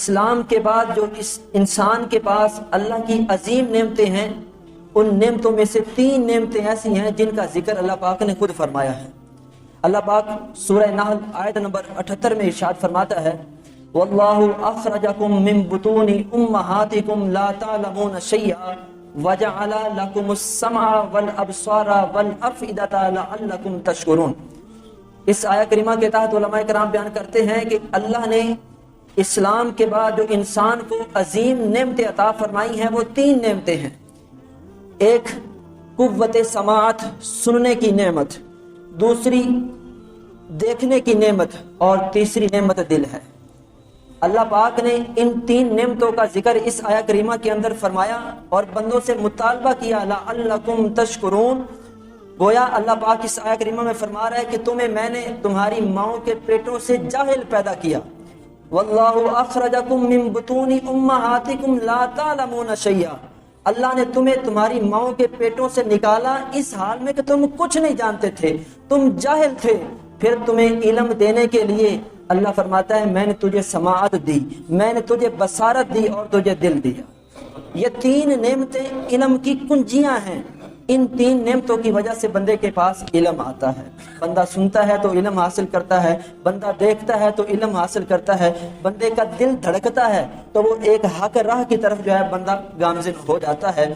اسلام کے بعد جو اس انسان کے پاس اللہ کی عظیم نعمتیں ہیں، ان نعمتوں میں سے 3 نعمتیں ایسی ہیں جن کا ذکر اللہ پاک نے خود فرمایا ہے۔ اللہ پاک سورہ نحل آیت نمبر 78 میں ارشاد فرماتا ہے، وَاللَّهُ أَخْرَجَكُم مِّن بُطُونِ أُمَّهَاتِكُمْ لَا تَعْلَمُونَ شَيْئًا وَجَعَلَ لَكُمُ السَّمْعَ وَالْأَبْصَارَ وَالْأَفْئِدَةَ لَعَلَّكُمْ تَشْكُرُونَ۔ اس آیت کریمہ کے تحت علماء کرام بیان کرتے ہیں کہ اللہ نے اسلام کے بعد جو انسان کو عظیم نعمتیں عطا فرمائی ہیں وہ 3 نعمتیں ہیں۔ ایک قوت سماعت، سننے کی نعمت، دوسری دیکھنے کی نعمت، اور تیسری نعمت دل ہے۔ اللہ پاک نے ان 3 نعمتوں کا ذکر اس آیہ کریمہ کے اندر فرمایا اور بندوں سے مطالبہ کیا لعلکم تشکرون۔ گویا اللہ پاک اس آیہ کریمہ میں فرما رہا ہے کہ تمہیں میں نے تمہاری ماؤں کے پیٹوں سے جاہل پیدا کیا۔ واللہ اخرجکم من بطون امہاتکم لا تعلمون شیئا، اللہ نے تمہیں تمہاری ماؤں کے پیٹوں سے نکالا اس حال میں کہ تم کچھ نہیں جانتے تھے، تم جاہل تھے، پھر تمہیں علم دینے کے لیے اللہ فرماتا ہے میں نے تجھے سماعت دی، میں نے تجھے بصارت دی اور تجھے دل دیا۔ یہ 3 نعمتیں علم کی کنجیاں ہیں۔ ان 3 نعمتوں کی وجہ سے بندے کے پاس علم آتا ہے۔ بندہ سنتا ہے تو علم حاصل کرتا ہے، بندہ دیکھتا ہے تو علم حاصل کرتا ہے، بندے کا دل دھڑکتا ہے تو وہ ایک حق راہ کی طرف جو ہے بندہ گامزن ہو جاتا ہے۔